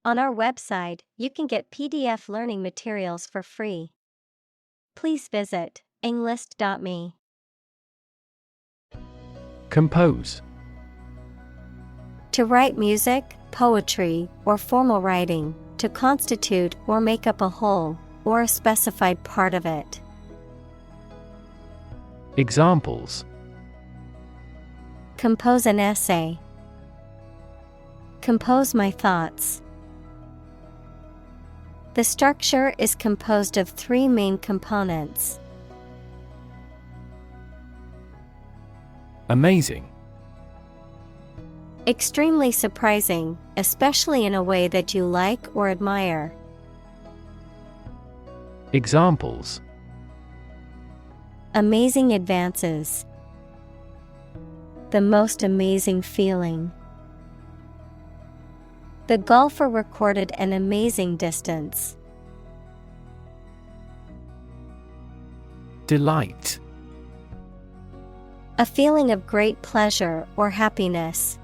On our website, you can get PDF learning materials for free. Please visit englist.me. Compose. To write music, poetry, or formal writing, to constitute or make up a whole, or a specified part of it. Examples: Compose an essay. Compose my thoughts. The structure is composed of 3 main components. Amazing. Extremely surprising, especially in a way that you like or admire. Examples: Amazing advances. The most amazing feeling. The golfer recorded an amazing distance. Delight. A feeling of great pleasure or happiness.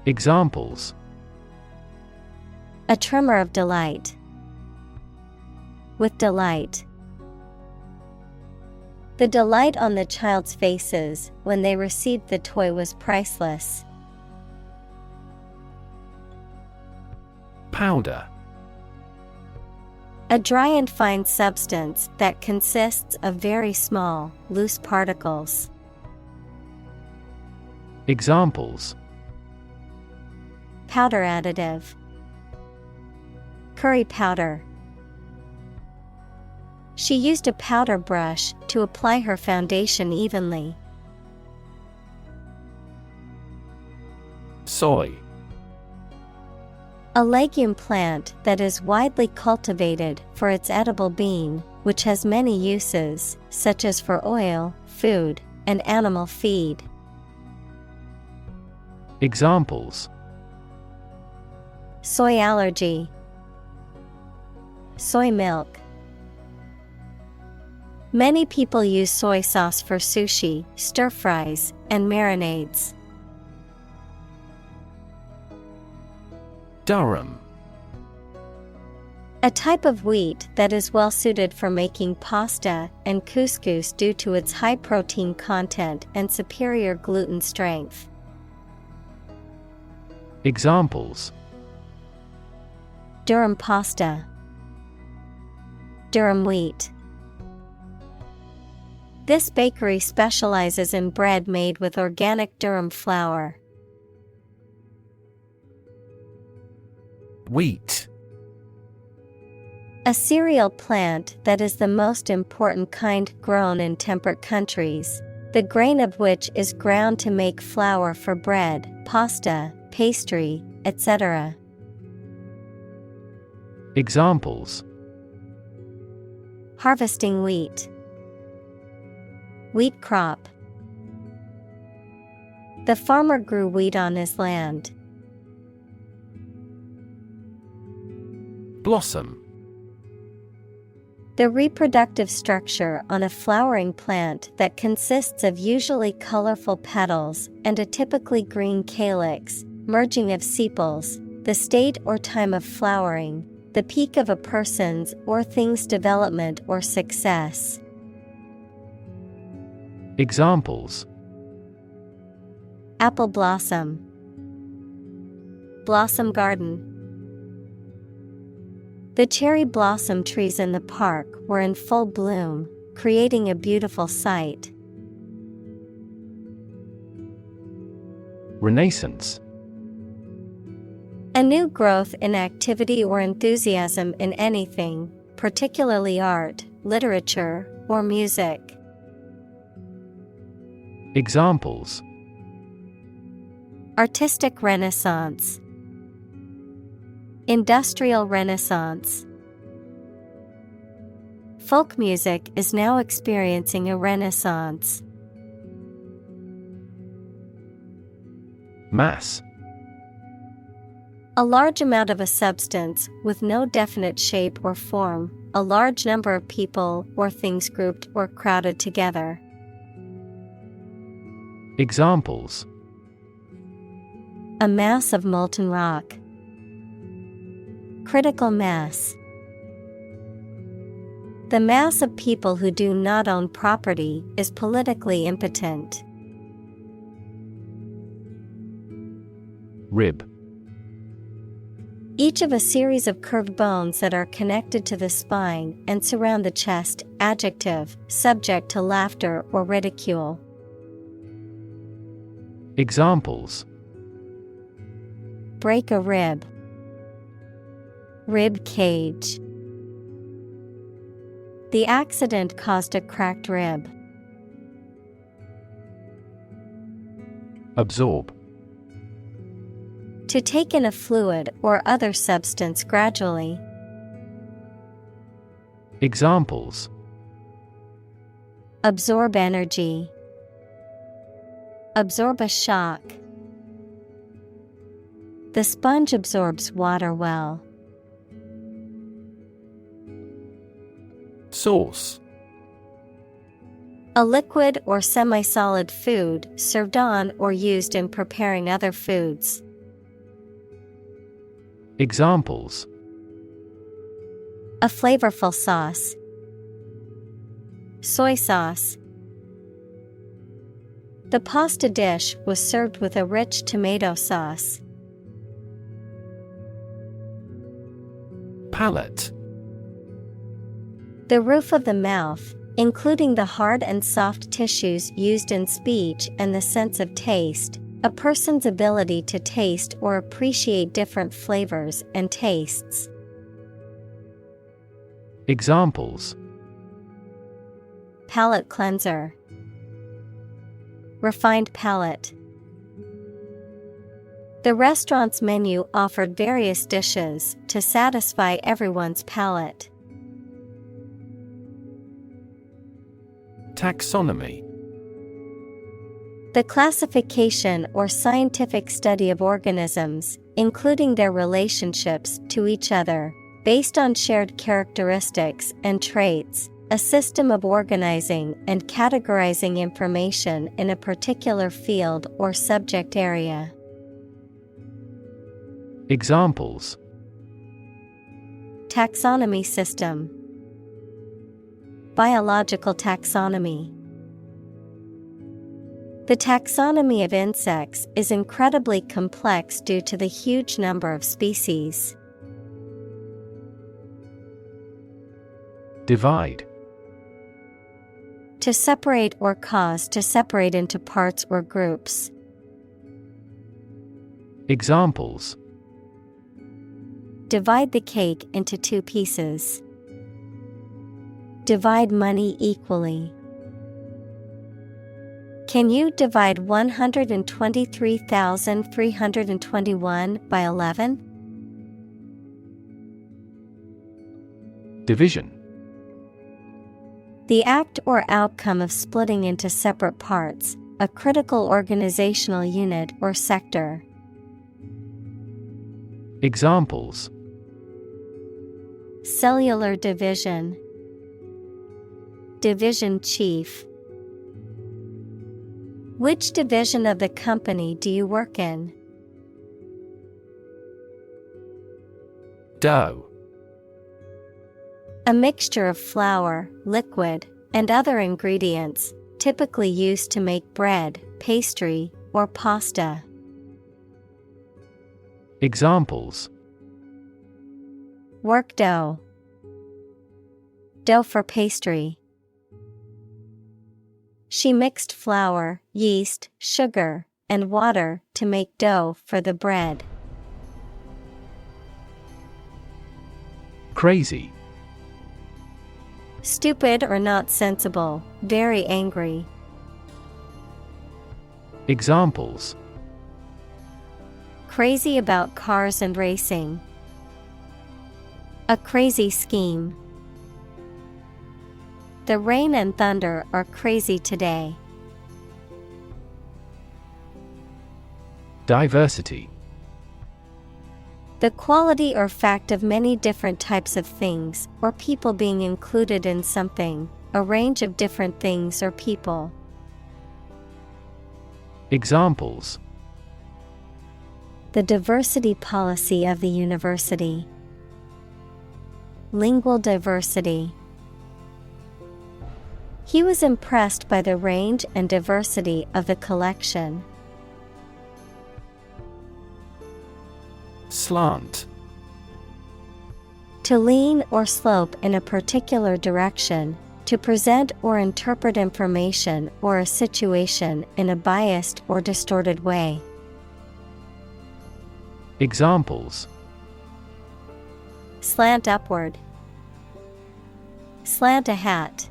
Examples: A tremor of delight. With delight. The delight on the child's faces when they received the toy was priceless. Powder. A dry and fine substance that consists of very small, loose particles. Examples: Powder additive. Curry powder. She used a powder brush to apply her foundation evenly. Soy. A legume plant that is widely cultivated for its edible bean, which has many uses, such as for oil, food, and animal feed. Examples: Soy allergy. Soy milk. Many people use soy sauce for sushi, stir-fries, and marinades. Durum. A type of wheat that is well suited for making pasta and couscous due to its high protein content and superior gluten strength. Examples: Durum pasta. Durum wheat. This bakery specializes in bread made with organic durum flour. Wheat. A cereal plant that is the most important kind grown in temperate countries, the grain of which is ground to make flour for bread, pasta, pastry, etc. Examples: Harvesting wheat. Wheat crop. The farmer grew wheat on his land. Blossom. The reproductive structure on a flowering plant that consists of usually colorful petals and a typically green calyx, merging of sepals, the state or time of flowering, the peak of a person's or thing's development or success. Examples: Apple blossom. Blossom garden. The cherry blossom trees in the park were in full bloom, creating a beautiful sight. Renaissance. A new growth in activity or enthusiasm in anything, particularly art, literature, or music. Examples: Artistic Renaissance. Industrial Renaissance. Folk music is now experiencing a renaissance. Mass. A large amount of a substance with no definite shape or form, a large number of people or things grouped or crowded together. Examples: A mass of molten rock. Critical mass. The mass of people who do not own property is politically impotent. Rib. Each of a series of curved bones that are connected to the spine and surround the chest. Adjective, subject to laughter or ridicule. Examples: Break a rib. Rib cage. The accident caused a cracked rib. Absorb. To take in a fluid or other substance gradually. Examples: Absorb energy. Absorb a shock. The sponge absorbs water well. Sauce. A liquid or semi-solid food served on or used in preparing other foods. Examples: A flavorful sauce. Soy sauce. The pasta dish was served with a rich tomato sauce. Palate. The roof of the mouth, including the hard and soft tissues used in speech and the sense of taste, a person's ability to taste or appreciate different flavors and tastes. Examples: Palate cleanser. Refined palate. The restaurant's menu offered various dishes to satisfy everyone's palate. Taxonomy. The classification or scientific study of organisms, including their relationships to each other, based on shared characteristics and traits, a system of organizing and categorizing information in a particular field or subject area. Examples: Taxonomy system. Biological taxonomy. The taxonomy of insects is incredibly complex due to the huge number of species. Divide. To separate or cause to separate into parts or groups. Examples: Divide the cake into 2 pieces. Divide money equally. Can you divide 123,321 by 11? Division. The act or outcome of splitting into separate parts, a critical organizational unit or sector. Examples: Cellular division. Division chief. Which division of the company do you work in? Dough. A mixture of flour, liquid, and other ingredients, typically used to make bread, pastry, or pasta. Examples: Work dough. Dough for pastry. She mixed flour, yeast, sugar, and water to make dough for the bread. Crazy. Stupid or not sensible, very angry. Examples: Crazy about cars and racing. A crazy scheme. The rain and thunder are crazy today. Diversity. The quality or fact of many different types of things or people being included in something, a range of different things or people. Examples: The diversity policy of the university. lingual diversity. He was impressed by the range and diversity of the collection. Slant. To lean or slope in a particular direction, to present or interpret information or a situation in a biased or distorted way. Examples: Slant upward. Slant a hat.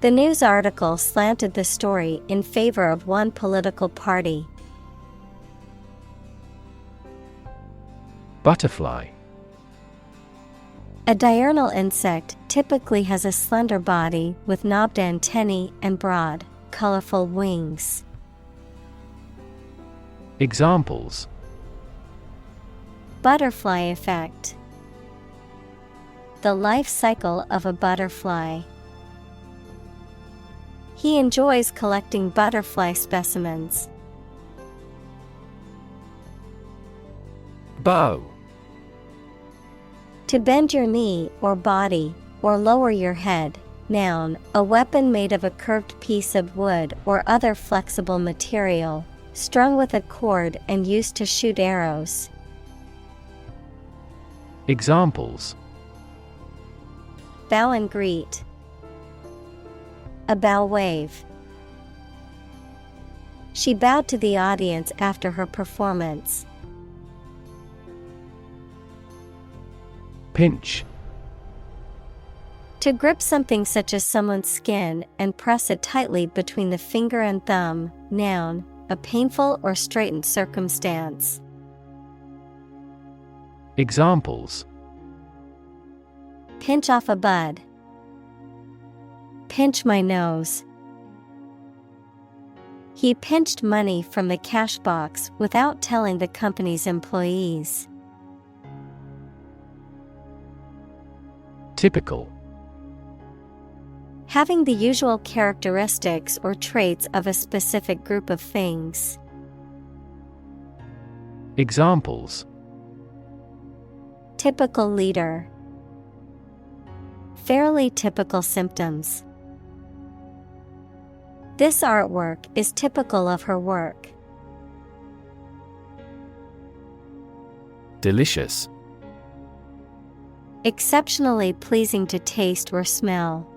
The news article slanted the story in favor of one political party. Butterfly. A diurnal insect typically has a slender body with knobbed antennae and broad, colorful wings. Examples: Butterfly effect. The life cycle of a butterfly. He enjoys collecting butterfly specimens. Bow. To bend your knee or body, or lower your head. Noun, a weapon made of a curved piece of wood or other flexible material, strung with a cord and used to shoot arrows. Examples: Bow and greet. A bow wave. She bowed to the audience after her performance. Pinch. To grip something such as someone's skin and press it tightly between the finger and thumb. Noun, a painful or straitened circumstance. Examples: Pinch off a bud. Pinch my nose. He pinched money from the cash box without telling the company's employees. Typical. Having the usual characteristics or traits of a specific group of things. Examples: Typical leader. Fairly typical symptoms. This artwork is typical of her work. Delicious. Exceptionally pleasing to taste or smell.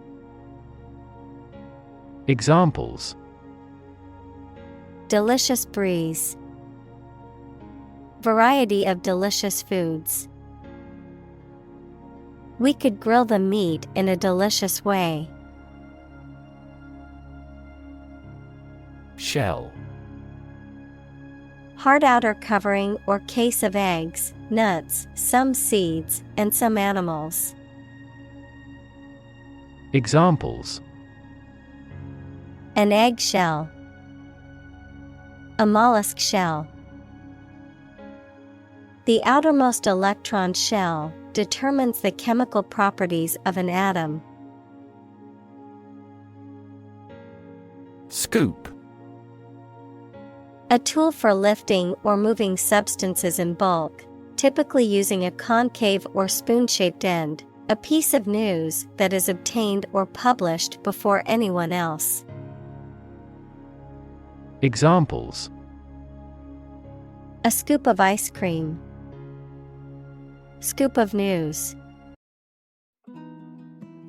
Examples: Delicious breeze. Variety of delicious foods. We could grill the meat in a delicious way. Shell. Hard outer covering or case of eggs, nuts, some seeds, and some animals. Examples: An egg shell. A mollusk shell. The outermost electron shell determines the chemical properties of an atom. Scoop. A tool for lifting or moving substances in bulk, typically using a concave or spoon-shaped end, a piece of news that is obtained or published before anyone else. Examples: A scoop of ice cream. Scoop of news.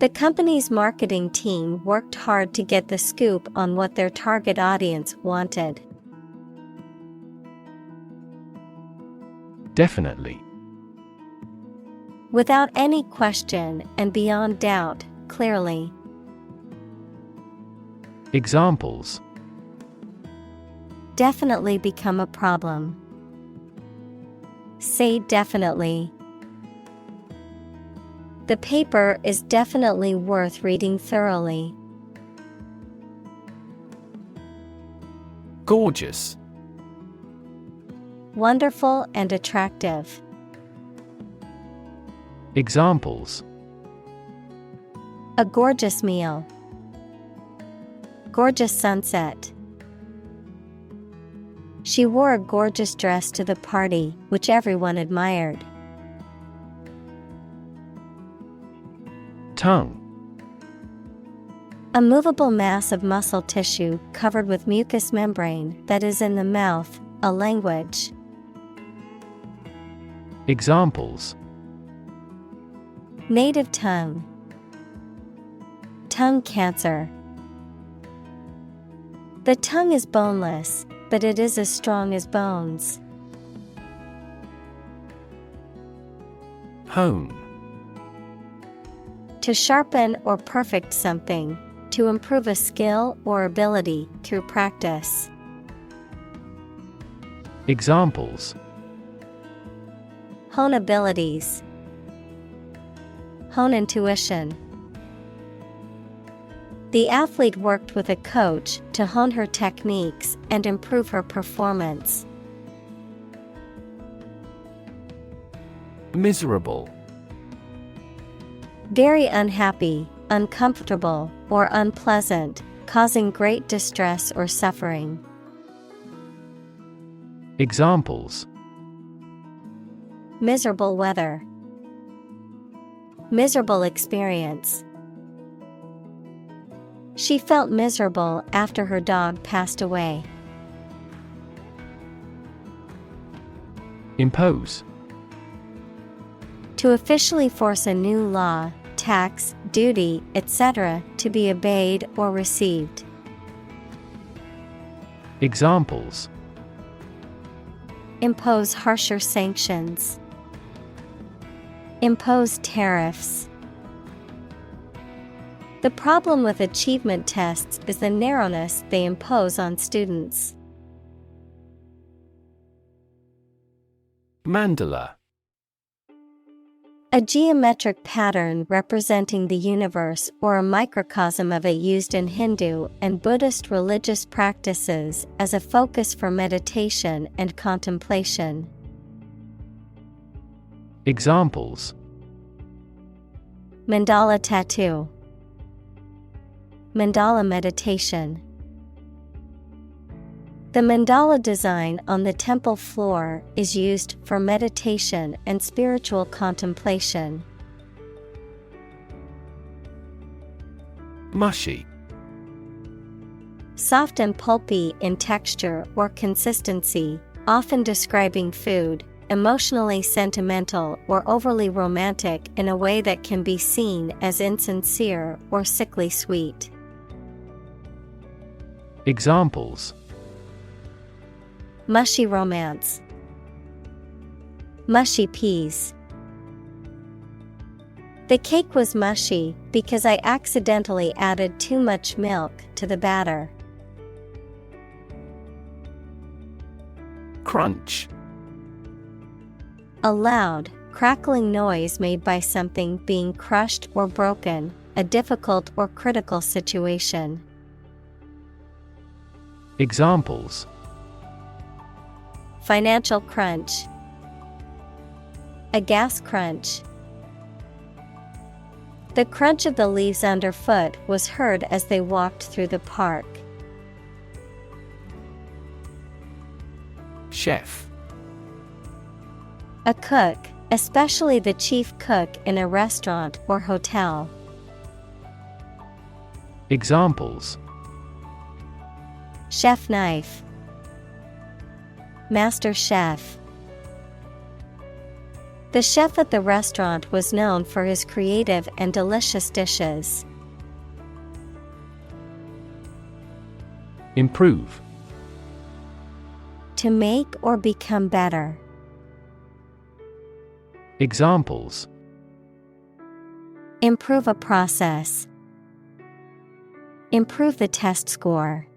The company's marketing team worked hard to get the scoop on what their target audience wanted. Definitely. Without any question and beyond doubt, clearly. Examples: Definitely become a problem. Say definitely. The paper is definitely worth reading thoroughly. Gorgeous. Wonderful and attractive. Examples: A gorgeous meal. Gorgeous sunset. She wore a gorgeous dress to the party, which everyone admired. Tongue. A movable mass of muscle tissue covered with mucous membrane that is in the mouth, a language. Examples: Native tongue. Tongue cancer. The tongue is boneless, but it is as strong as bones. Hone. To sharpen or perfect something, to improve a skill or ability through practice. Examples: Hone abilities. Hone intuition. The athlete worked with a coach to hone her techniques and improve her performance. Miserable. Very unhappy, uncomfortable, or unpleasant, causing great distress or suffering. Examples: Miserable weather. Miserable experience. She felt miserable after her dog passed away. Impose. To officially force a new law, tax, duty, etc. to be obeyed or received. Examples: Impose harsher sanctions. Impose tariffs. The problem with achievement tests is the narrowness they impose on students. Mandala. A geometric pattern representing the universe or a microcosm of it used in Hindu and Buddhist religious practices as a focus for meditation and contemplation. Examples: Mandala tattoo. Mandala meditation. The mandala design on the temple floor is used for meditation and spiritual contemplation. Mushy. Soft and pulpy in texture or consistency, often describing food, emotionally sentimental or overly romantic in a way that can be seen as insincere or sickly sweet. Examples: Mushy romance. Mushy peas. The cake was mushy because I accidentally added too much milk to the batter. Crunch. A loud, crackling noise made by something being crushed or broken, a difficult or critical situation. Examples: Financial crunch. A gas crunch. The crunch of the leaves underfoot was heard as they walked through the park. Chef. A cook, especially the chief cook in a restaurant or hotel. Examples: Chef knife. Master chef. The chef at the restaurant was known for his creative and delicious dishes. Improve. To make or become better. Examples: Improve a process. Improve the test score.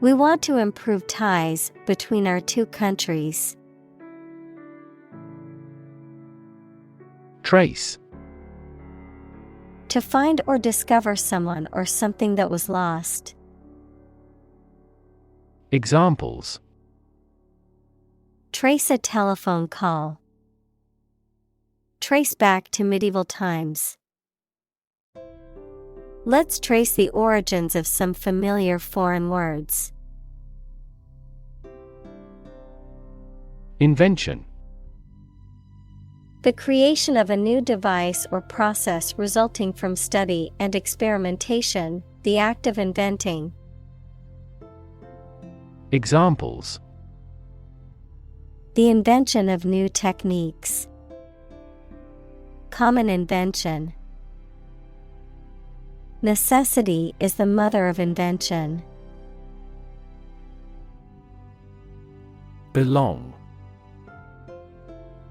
We want to improve ties between our two countries. Trace. To find or discover someone or something that was lost. Examples: Trace a telephone call. Trace back to medieval times. Let's trace the origins of some familiar foreign words. Invention. The creation of a new device or process resulting from study and experimentation, the act of inventing. Examples: The invention of new techniques. Common invention. Necessity is the mother of invention. Belong.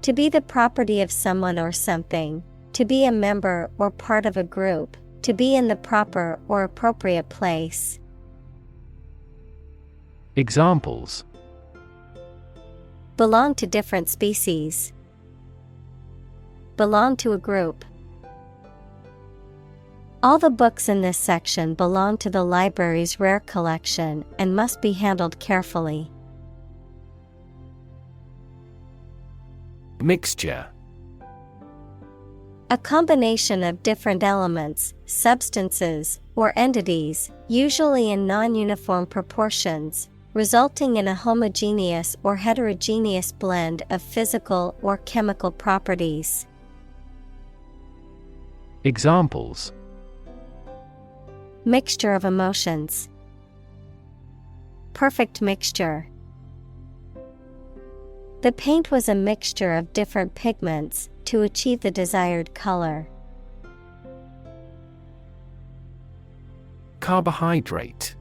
To be the property of someone or something, to be a member or part of a group, to be in the proper or appropriate place. Examples: Belong to different species. Belong to a group. All the books in this section belong to the library's rare collection and must be handled carefully. Mixture. A combination of different elements, substances, or entities, usually in non-uniform proportions, resulting in a homogeneous or heterogeneous blend of physical or chemical properties. Examples: Mixture of emotions. Perfect mixture. The paint was a mixture of different pigments to achieve the desired color. Carbohydrate.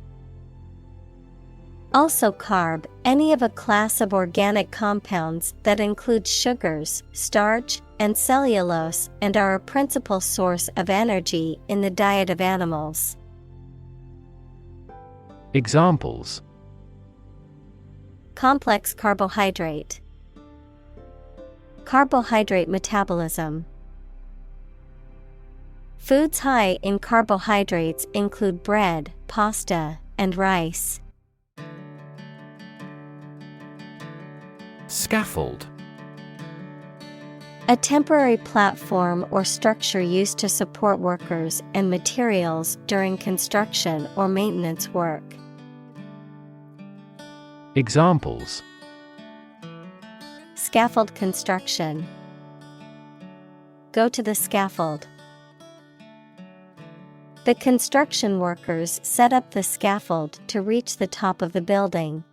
Also carb, any of a class of organic compounds that include sugars, starch, and cellulose and are a principal source of energy in the diet of animals. Examples: Complex carbohydrate. Carbohydrate metabolism. Foods high in carbohydrates include bread, pasta, and rice. Scaffold. A temporary platform or structure used to support workers and materials during construction or maintenance work. Examples: Scaffold construction. Go to the scaffold. The construction workers set up the scaffold to reach the top of the building.